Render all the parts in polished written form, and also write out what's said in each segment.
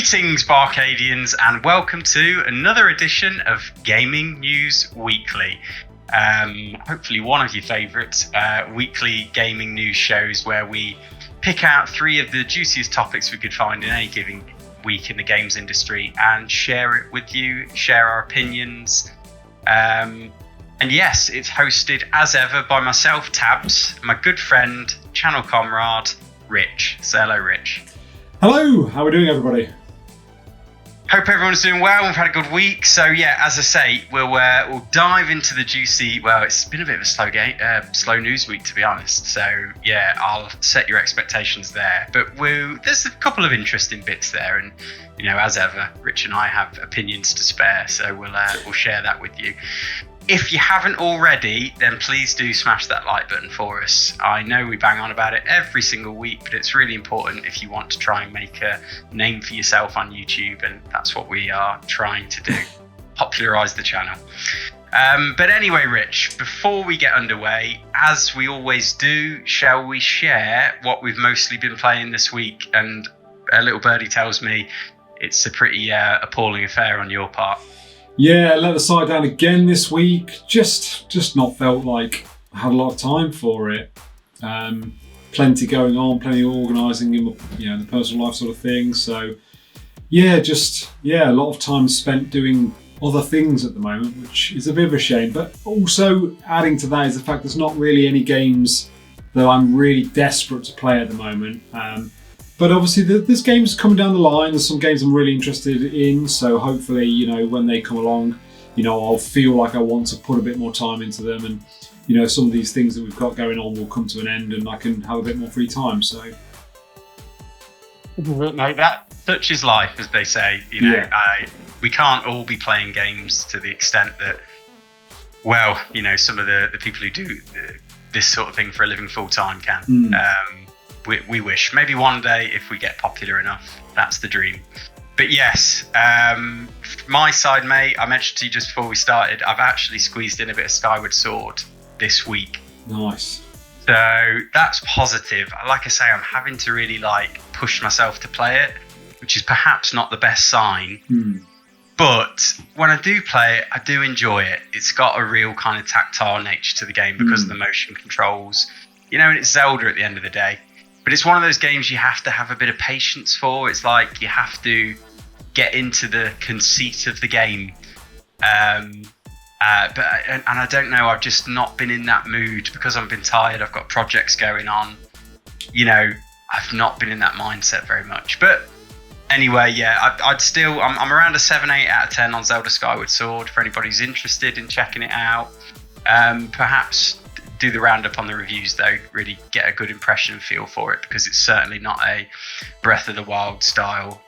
Greetings, Barcadians, and welcome to another edition of Gaming News Weekly. Hopefully one of your favourite weekly gaming news shows where we pick out three of the juiciest topics we could find in any given week in the games industry and share it with you, share our opinions. And yes, it's hosted as ever by myself, Tabs, my good friend, channel comrade, Rich. So hello, Rich. Hello, how are we doing, everybody? Hope everyone's doing well. We've had a good week. So yeah, as I say, we'll dive into the juicy. Well, it's been a bit of a slow news week, to be honest. So yeah, I'll set your expectations there. But there's a couple of interesting bits there, and you know, as ever, Rich and I have opinions to spare, so we'll share that with you. If you haven't already, then please do smash that like button for us. I know we bang on about it every single week, but it's really important if you want to try and make a name for yourself on YouTube, and that's what we are trying to do, popularise the channel. But anyway, Rich, before we get underway, as we always do, shall we share what we've mostly been playing this week? And a little birdie tells me it's a pretty appalling affair on your part. Yeah, I let the side down again this week. Just not felt like I had a lot of time for it. Plenty going on, plenty of organising in the personal life sort of thing. So yeah, a lot of time spent doing other things at the moment, which is a bit of a shame. But also adding to that is the fact there's not really any games that I'm really desperate to play at the moment. But obviously, there's games coming down the line. There's some games I'm really interested in. So hopefully, when they come along, I'll feel like I want to put a bit more time into them. And, some of these things that we've got going on will come to an end and I can have a bit more free time. So, that such is life, as they say. We can't all be playing games to the extent that, some of the people who do this sort of thing for a living full time can. We wish. Maybe one day, if we get popular enough, that's the dream. But yes, my side, mate, I mentioned to you just before we started, I've actually squeezed in a bit of Skyward Sword this week. Nice. So that's positive. Like I say, I'm having to really push myself to play it, which is perhaps not the best sign. But when I do play it, I do enjoy it. It's got a real kind of tactile nature to the game because of the motion controls. And it's Zelda at the end of the day. But it's one of those games you have to have a bit of patience for. It's like you have to get into the conceit of the game. And I don't know, I've just not been in that mood because I've been tired. I've got projects going on. I've not been in that mindset very much. But anyway, yeah, I'm around a 7-8 out of 10 on Zelda Skyward Sword for anybody who's interested in checking it out. Perhaps do the roundup on the reviews though, really get a good impression and feel for it, because it's certainly not a Breath of the Wild style,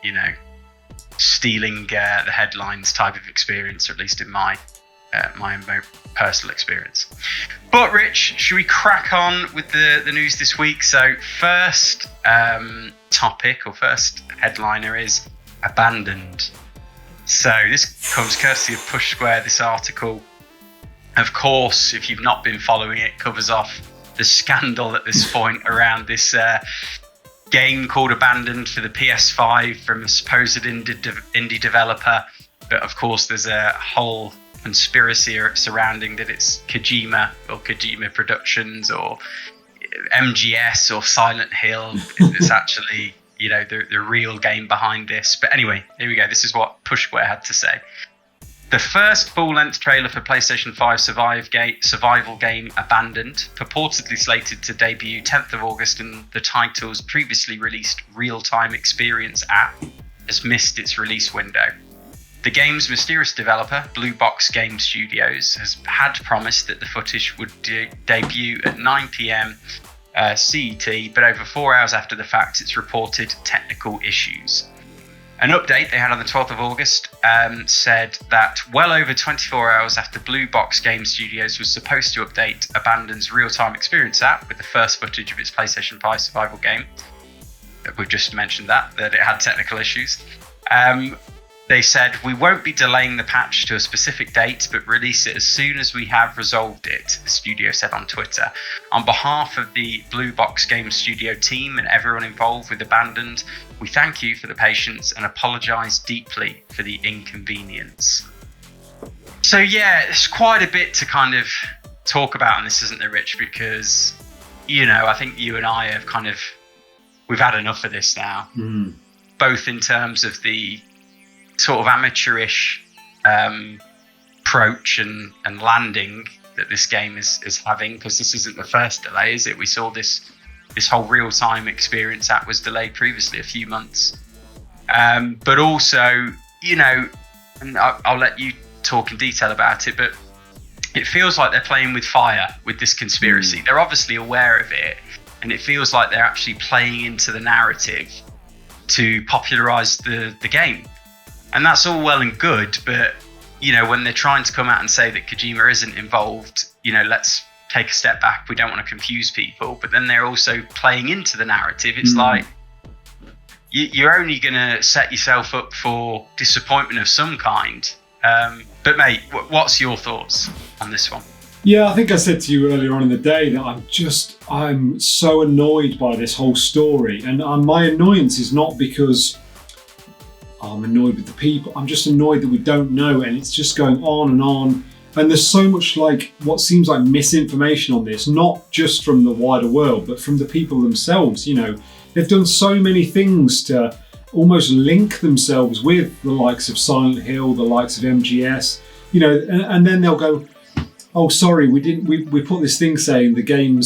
stealing the headlines type of experience, or at least in my own personal experience. But Rich, should we crack on with the news this week? So first topic, or first headliner, is Abandoned. So this comes courtesy of Push Square, this article. Of course, if you've not been following it, covers off the scandal at this point around this game called Abandoned for the PS5 from a supposed indie developer. But of course, there's a whole conspiracy surrounding that it's Kojima or Kojima Productions or MGS or Silent Hill. It's actually, the real game behind this. But anyway, here we go. This is what Push Square had to say. The first full-length trailer for PlayStation 5 survival game Abandoned, purportedly slated to debut 10th of August in the title's previously released real-time experience app, has missed its release window. The game's mysterious developer, Blue Box Game Studios, had promised that the footage would debut at 9 p.m. CET, but over 4 hours after the fact, it's reported technical issues. An update they had on the 12th of August said that well over 24 hours after Blue Box Game Studios was supposed to update Abandoned's real-time experience app with the first footage of its PlayStation 5 survival game, we've just mentioned that it had technical issues. They said, "We won't be delaying the patch to a specific date, but release it as soon as we have resolved it," the studio said on Twitter. "On behalf of the Blue Box Games studio team and everyone involved with Abandoned, we thank you for the patience and apologise deeply for the inconvenience." So yeah, it's quite a bit to kind of talk about on this, isn't there, Rich? Because, I think you and I have we've had enough of this now. Both in terms of the sort of amateurish approach and landing that this game is having, because this isn't the first delay, is it? We saw this whole real-time experience that was delayed previously a few months. But also, and I'll let you talk in detail about it, but it feels like they're playing with fire with this conspiracy. They're obviously aware of it, and it feels like they're actually playing into the narrative to popularise the game. And that's all well and good, but, when they're trying to come out and say that Kojima isn't involved, let's take a step back. We don't want to confuse people. But then they're also playing into the narrative. It's like, you're only going to set yourself up for disappointment of some kind. But mate, what's your thoughts on this one? Yeah, I think I said to you earlier on in the day that I'm so annoyed by this whole story. And my annoyance is not because I'm annoyed with the people. I'm just annoyed that we don't know, and it's just going on and on. And there's so much what seems like misinformation on this, not just from the wider world, but from the people themselves. They've done so many things to almost link themselves with the likes of Silent Hill, the likes of MGS, and then they'll go, "Oh, sorry, we put this thing saying the game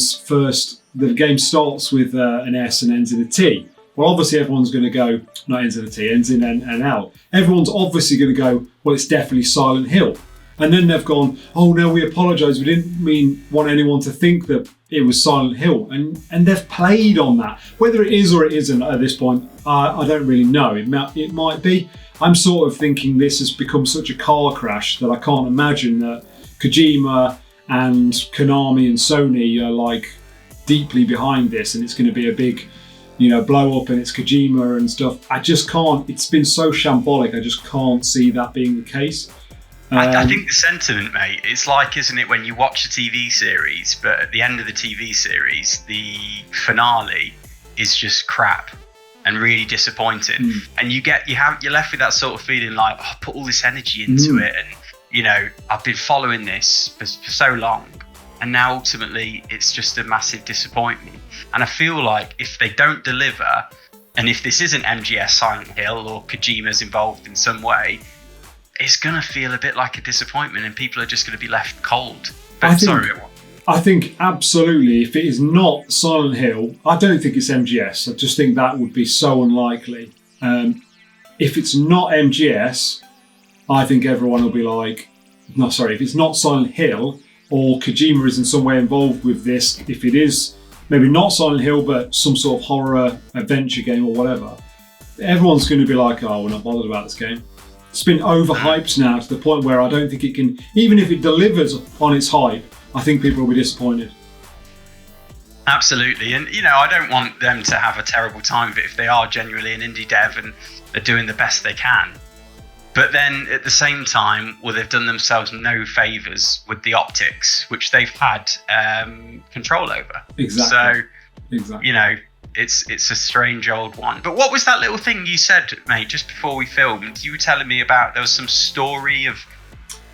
starts with an S and ends in a T." Well, obviously everyone's going to go, not ends in a T, ends in an L. Everyone's obviously going to go, well, it's definitely Silent Hill. And then they've gone, "Oh no, we apologise. We didn't want anyone to think that it was Silent Hill." And they've played on that. Whether it is or it isn't at this point, I don't really know. It might be. I'm sort of thinking this has become such a car crash that I can't imagine that Kojima and Konami and Sony are deeply behind this, and it's going to be a big blow up and it's Kojima and stuff. I just can't. It's been so shambolic. I just can't see that being the case. I think the sentiment, mate, it's like, isn't it, when you watch a TV series, but at the end of the TV series, the finale is just crap and really disappointing, and you're left with that sort of feeling like, I put all this energy into it, and I've been following this for so long, and now ultimately it's just a massive disappointment. And I feel like if they don't deliver, and if this isn't MGS Silent Hill or Kojima's involved in some way, it's going to feel a bit like a disappointment, and people are just going to be left cold. But I think absolutely, if it is not Silent Hill, I don't think it's MGS. I just think that would be so unlikely. If it's not MGS, I think everyone will be like, if it's not Silent Hill, or Kojima is in some way involved with this, if it is maybe not Silent Hill, but some sort of horror adventure game or whatever, everyone's going to be like, "Oh, we're not bothered about this game." It's been overhyped now to the point where I don't think it can, even if it delivers on its hype, I think people will be disappointed. Absolutely. And, I don't want them to have a terrible time of it if they are genuinely an indie dev and they're doing the best they can. But then at the same time, they've done themselves no favours with the optics, which they've had control over. Exactly. So, exactly. It's a strange old one. But what was that little thing you said, mate, just before we filmed? You were telling me about there was some story of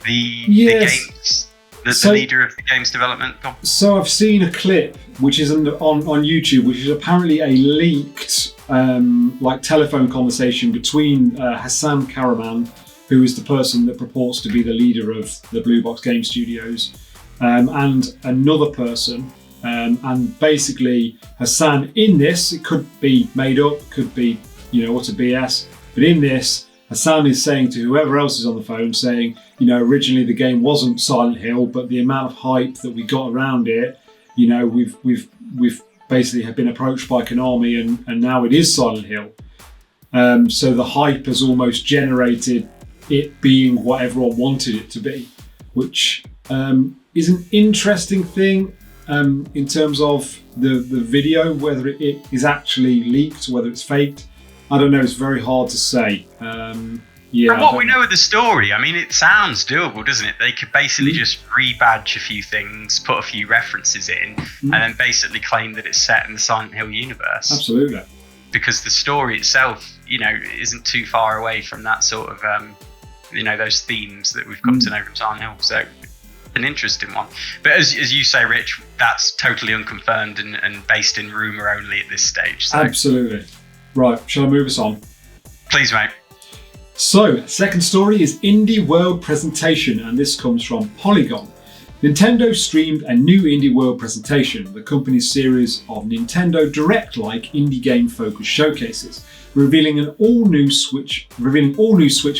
the games, the leader of the game's development. So I've seen a clip which is on YouTube, which is apparently a leaked telephone conversation between Hassan Karaman, who is the person that purports to be the leader of the Blue Box Game Studios, and another person. And basically Hassan, in this, it could be made up, could be, utter BS, but in this, Hassan is saying to whoever else is on the phone, saying, originally the game wasn't Silent Hill, but the amount of hype that we got around it, we've basically have been approached by Konami and now it is Silent Hill. So the hype has almost generated it being what everyone wanted it to be, which is an interesting thing. In terms of the video, whether it is actually leaked, whether it's faked, I don't know. It's very hard to say. Yeah. From what we know of the story, I mean, it sounds doable, doesn't it? They could basically just rebadge a few things, put a few references in, and then basically claim that it's set in the Silent Hill universe. Absolutely. Because the story itself, isn't too far away from that sort of, those themes that we've come to know from Silent Hill. So, an interesting one. But as you say, Rich, that's totally unconfirmed and based in rumour only at this stage. So. Absolutely. Right, shall I move us on? Please, mate. So, second story is Indie World Presentation, and this comes from Polygon. Nintendo streamed a new Indie World Presentation, the company's series of Nintendo Direct-like indie game-focused showcases, revealing all new Switch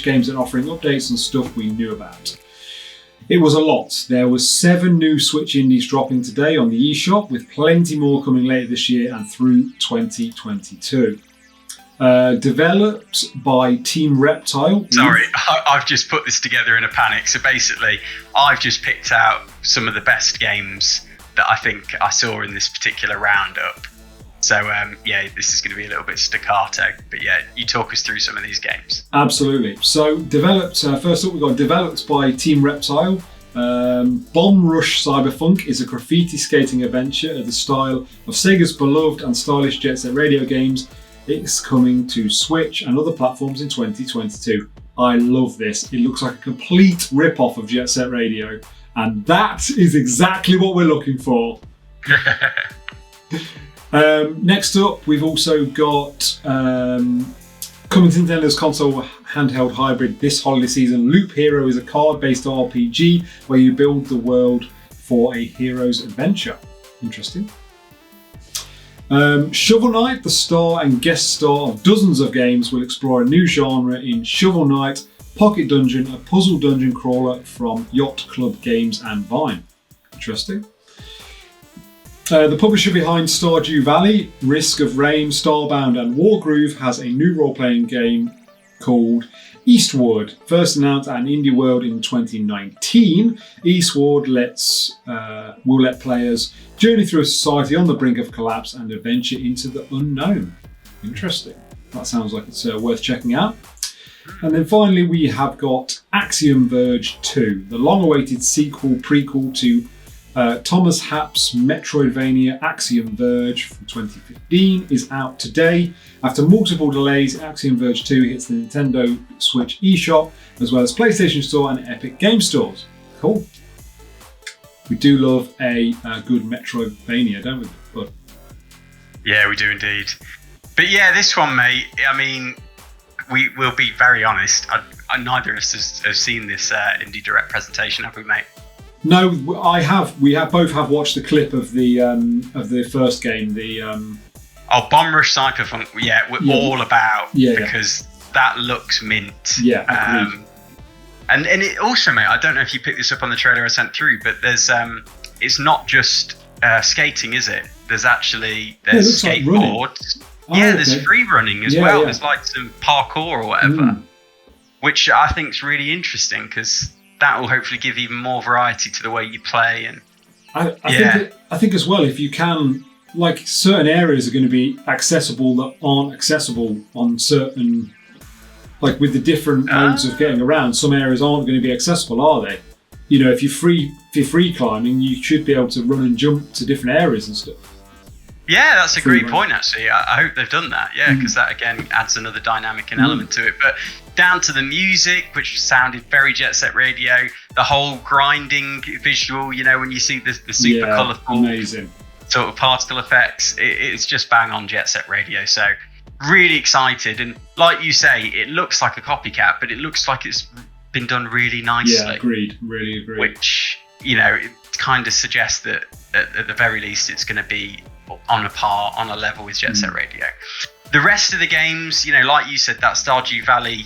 games and offering updates on stuff we knew about. It was a lot. There was 7 new Switch indies dropping today on the eShop, with plenty more coming later this year and through 2022. Developed by Team Reptile. Sorry, I've just put this together in a panic. So basically, I've just picked out some of the best games that I think I saw in this particular roundup. So this is going to be a little bit staccato. But yeah, you talk us through some of these games. Absolutely. So developed, first up we've got developed by Team Reptile. Bomb Rush Cyberfunk is a graffiti skating adventure in the style of Sega's beloved and stylish Jet Set Radio games. It's coming to Switch and other platforms in 2022. I love this. It looks like a complete rip-off of Jet Set Radio, and that is exactly what we're looking for. Next up, we've also got coming to Nintendo's console handheld hybrid this holiday season. Loop Hero is a card-based RPG where you build the world for a hero's adventure. Interesting. Shovel Knight, the star and guest star of dozens of games, will explore a new genre in Shovel Knight Pocket Dungeon, a puzzle dungeon crawler from Yacht Club Games and Vine. Interesting. The publisher behind Stardew Valley, Risk of Rain, Starbound and Wargroove has a new role-playing game called Eastward. First announced at an Indie World in 2019, Eastward will let players journey through a society on the brink of collapse and adventure into the unknown. Interesting. That sounds like it's worth checking out. And then finally we have got Axiom Verge 2, the long-awaited prequel to Thomas Happ's Metroidvania Axiom Verge from 2015 is out today. After multiple delays, Axiom Verge 2 hits the Nintendo Switch eShop, as well as PlayStation Store and Epic Game Stores. Cool. We do love a good Metroidvania, don't we, bud? Yeah, we do indeed. But yeah, this one, mate, I mean, we will be very honest. Neither of us have seen this Indie Direct presentation, have we, mate? No, I have. We both have watched the clip of the first game. Bomb Rush Cyberpunk. Yeah, we're all about because that looks mint. Yeah, agreed. And it also, mate, I don't know if you picked this up on the trailer I sent through, but there's it's not just skating, is it? There's skateboards. Like there's free running as well. Yeah. There's like some parkour or whatever, which I think is really interesting because that will hopefully give even more variety to the way you play. And I think as well, if you can, like, certain areas are going to be accessible that aren't accessible on certain, like with the different modes of getting around. Some areas aren't going to be accessible, are they? You know, if you're free climbing, you should be able to run and jump to different areas and stuff. Yeah, that's a great point, actually. I hope they've done that, because that, again, adds another dynamic and element to it. But down to the music, which sounded very Jet Set Radio, the whole grinding visual, you know, when you see the super colourful amazing sort of particle effects, it's just bang on Jet Set Radio. So really excited. And like you say, it looks like a copycat, but it looks like it's been done really nicely. Yeah, agreed. Really agreed. Which, you know, it kind of suggests that at the very least it's going to be on a level with Jet Set Radio. The rest of the games, you know, like you said, that Stardew Valley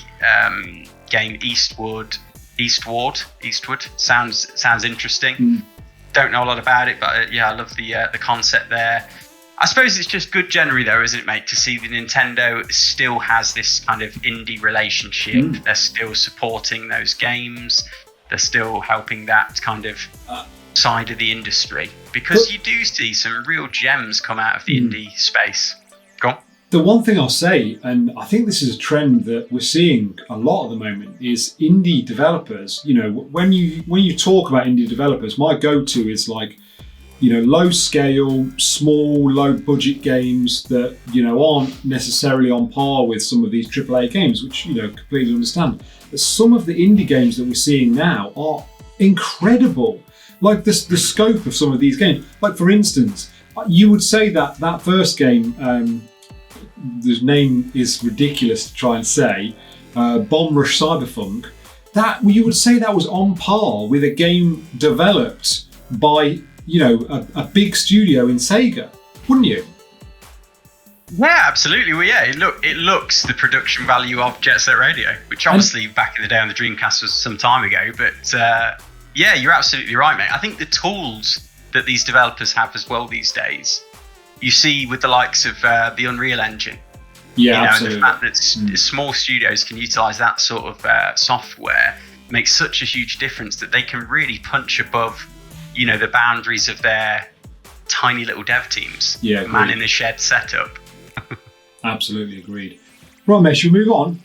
game Eastward sounds interesting. Don't know a lot about it, but I love the concept there. I suppose it's just good generally though, isn't it, mate, to see that Nintendo still has this kind of indie relationship. They're still supporting those games. They're still helping that kind of side of the industry, because you do see some real gems come out of the indie space. Go on. The one thing I'll say, and I think this is a trend that we're seeing a lot at the moment, is indie developers. You know, when you talk about indie developers, my go-to is like, you know, low scale, small, low budget games that, you know, aren't necessarily on par with some of these AAA games, which, you know, completely understand. But some of the indie games that we're seeing now are incredible. Like the scope of some of these games. Like, for instance, you would say that first game, the name is ridiculous to try and say, Bomb Rush Cyberpunk, that you would say that was on par with a game developed by, you know, a big studio in Sega, wouldn't you? Yeah, absolutely. Well, yeah, it looks the production value of Jet Set Radio, which obviously back in the day on the Dreamcast was some time ago. But yeah, you're absolutely right, mate. I think the tools that these developers have as well these days, you see with the likes of the Unreal Engine. Yeah, you know, absolutely. and the fact that small studios can utilize that sort of software makes such a huge difference that they can really punch above, you know, the boundaries of their tiny little dev teams. Yeah, man in the shed setup. Absolutely agreed. Right, mate, should we move on?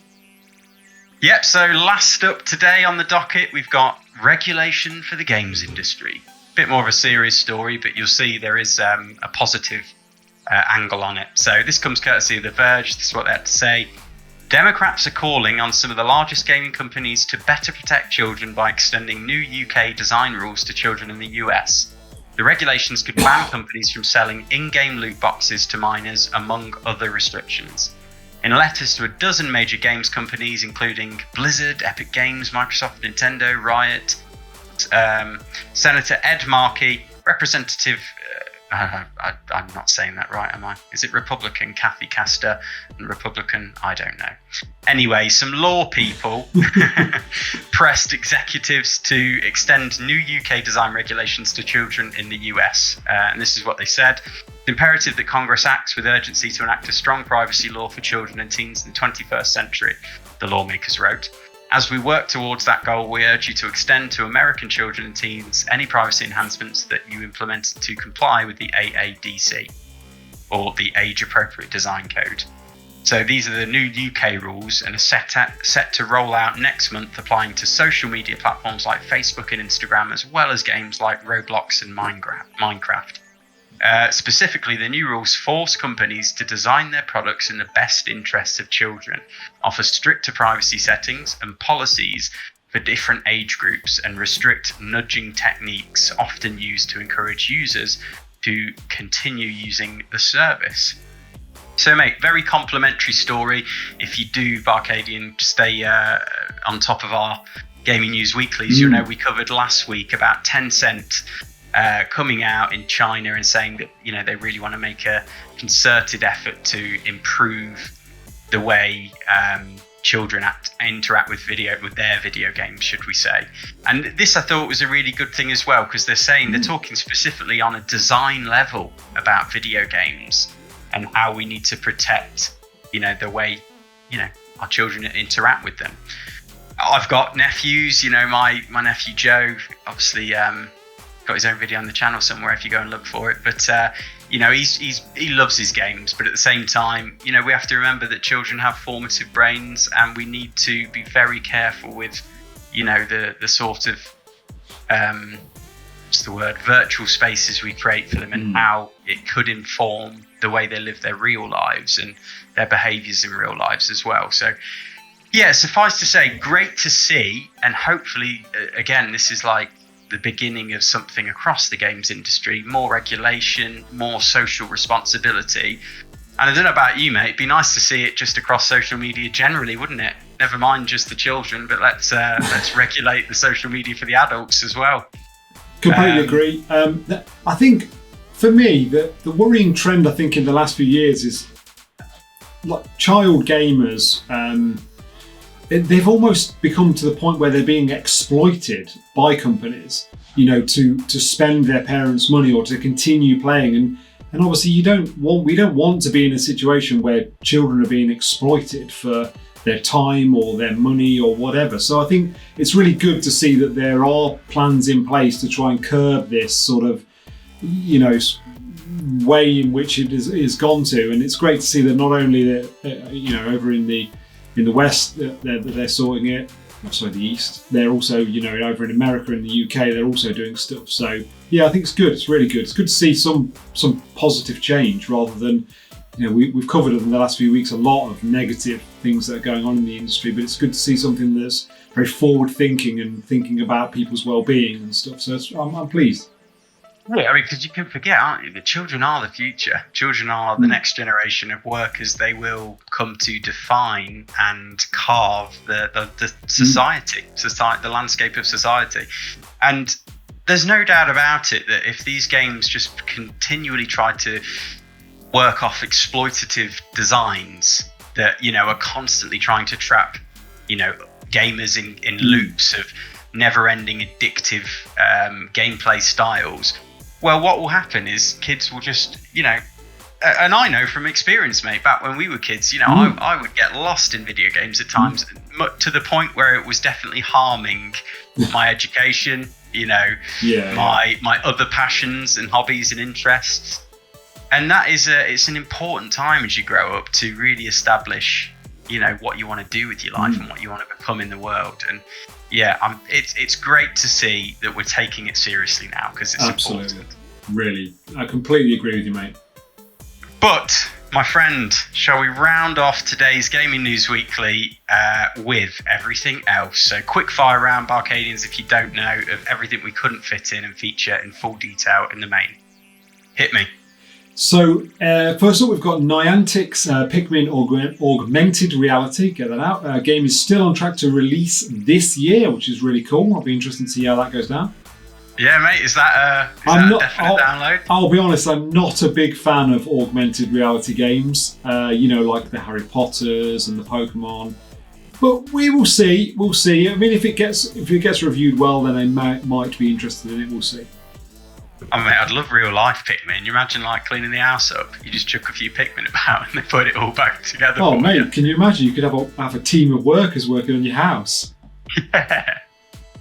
Yep, so last up today on the docket, we've got regulation for the games industry. Bit more of a serious story, but you'll see there is a positive angle on it. So this comes courtesy of The Verge. This is what they had to say. Democrats are calling on some of the largest gaming companies to better protect children by extending new UK design rules to children in the US. The regulations could ban companies from selling in-game loot boxes to minors, among other restrictions. In letters to a dozen major games companies, including Blizzard, Epic Games, Microsoft, Nintendo, Riot, Senator Ed Markey, Representative, I'm not saying that right, am I? Is it Republican Kathy Castor and Republican? I don't know. Anyway, some law people pressed executives to extend new UK design regulations to children in the US. And this is what they said. It's imperative that Congress acts with urgency to enact a strong privacy law for children and teens in the 21st century, the lawmakers wrote. As we work towards that goal, we urge you to extend to American children and teens any privacy enhancements that you implemented to comply with the AADC, or the Age Appropriate Design Code. So these are the new UK rules and are set to roll out next month, applying to social media platforms like Facebook and Instagram, as well as games like Roblox and Minecraft. Specifically, the new rules force companies to design their products in the best interests of children, offer stricter privacy settings and policies for different age groups, and restrict nudging techniques often used to encourage users to continue using the service. So, mate, very complimentary story. If you do, BArcadian, stay on top of our gaming news weeklies, you'll know we covered last week about Tencent coming out in China and saying that, you know, they really want to make a concerted effort to improve the way children interact with their video games, should we say. And this, I thought, was a really good thing as well, because they're talking specifically on a design level about video games and how we need to protect, you know, the way, you know, our children interact with them. I've got nephews, you know, my nephew Joe, obviously, got his own video on the channel somewhere if you go and look for it, but you know, he loves his games, but at the same time, you know, we have to remember that children have formative brains, and we need to be very careful with, you know, the sort of what's the word, virtual spaces we create for them, and how it could inform the way they live their real lives and their behaviors in real lives as well. So yeah, suffice to say, great to see, and hopefully again, this is like the beginning of something across the games industry, more regulation, more social responsibility. And I don't know about you, mate, it'd be nice to see it just across social media generally, wouldn't it? Never mind just the children, but let's regulate the social media for the adults as well. Completely agree. I think for me, the worrying trend, I think, in the last few years is like child gamers, they've almost become to the point where they're being exploited by companies, you know, to spend their parents' money or to continue playing. And obviously we don't want to be in a situation where children are being exploited for their time or their money or whatever. So I think it's really good to see that there are plans in place to try and curb this sort of, you know, way in which it is gone to, and it's great to see that not only that over in the West they're sorting it. Sorry, the East. They're also over in America and the UK. They're also doing stuff. So yeah, I think it's good. It's really good. It's good to see some positive change rather than we've covered in the last few weeks a lot of negative things that are going on in the industry. But it's good to see something that's very forward thinking and thinking about people's well-being and stuff. So I'm pleased. Yeah, I mean, because you can forget, aren't you? The children are the future. Children are the next generation of workers. They will come to define and carve the society, the landscape of society. And there's no doubt about it that if these games just continually try to work off exploitative designs that, are constantly trying to trap, gamers in loops of never-ending addictive gameplay styles, well, what will happen is kids will just, and I know from experience, mate, back when we were kids, I would get lost in video games at times to the point where it was definitely harming my education, my other passions and hobbies and interests. And that is it's an important time as you grow up to really establish, what you want to do with your life and what you want to become in the world. And yeah, it's great to see that we're taking it seriously now because it's absolutely important. Really, I completely agree with you, mate. But my friend, shall we round off today's Gaming News Weekly with everything else? So quick fire round, BArcadians, if you don't know, of everything we couldn't fit in and feature in full detail in the main. Hit me. So first up, we've got Niantic's Pikmin Augmented Reality. Get that out. Game is still on track to release this year, which is really cool. I'll be interested to see how that goes down. Yeah, mate. Is that a definite download? I'll be honest. I'm not a big fan of augmented reality games. Like the Harry Potters and the Pokemon. But we will see. We'll see. I mean, if it gets reviewed well, then I might be interested in it. We'll see. I mean, I'd love real life Pikmin. You imagine cleaning the house up. You just chuck a few Pikmin about and they put it all back together. Oh, mate, can you imagine? You could have a team of workers working on your house. Yeah.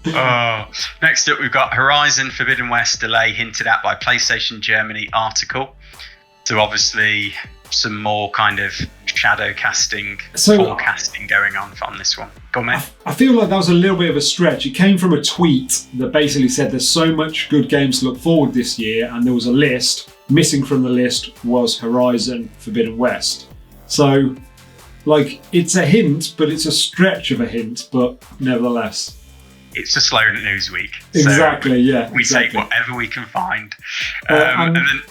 Oh, next up we've got Horizon Forbidden West delay hinted at by PlayStation Germany article. So obviously some more kind of shadow casting, forecasting going on this one. Go on, mate. I feel like that was a little bit of a stretch. It came from a tweet that basically said there's so much good games to look forward this year, and there was a list. Missing from the list was Horizon Forbidden West. So, it's a hint, but it's a stretch of a hint, but nevertheless. It's a slow news week. Exactly, yeah. We take whatever we can find. And then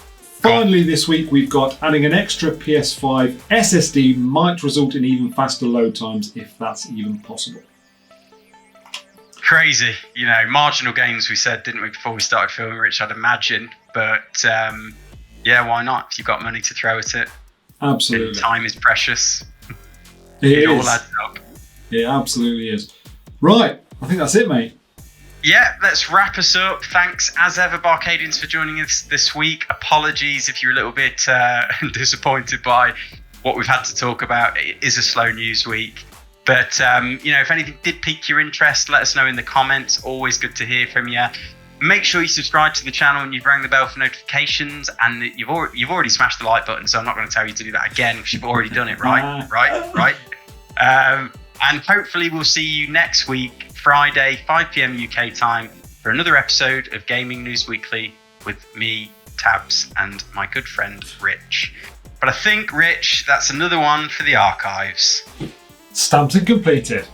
finally this week we've got adding an extra PS5 SSD might result in even faster load times if that's even possible. Crazy. Marginal gains we said, didn't we, before we started filming, Rich, I'd imagine. But yeah, why not? If you've got money to throw at it. Absolutely. And time is precious. It all adds up. It absolutely is. Right. I think that's it, mate. Yeah, let's wrap us up. Thanks, as ever, BArcadians, for joining us this week. Apologies if you're a little bit disappointed by what we've had to talk about. It is a slow news week. But, if anything did pique your interest, let us know in the comments. Always good to hear from you. Make sure you subscribe to the channel and you've rang the bell for notifications. And you've already smashed the like button, so I'm not going to tell you to do that again because you've already done it, right? Right. And hopefully we'll see you next week, Friday, 5 p.m. UK time, for another episode of Gaming News Weekly with me, Tabs, and my good friend, Rich. But I think, Rich, that's another one for the archives. Stamped and completed.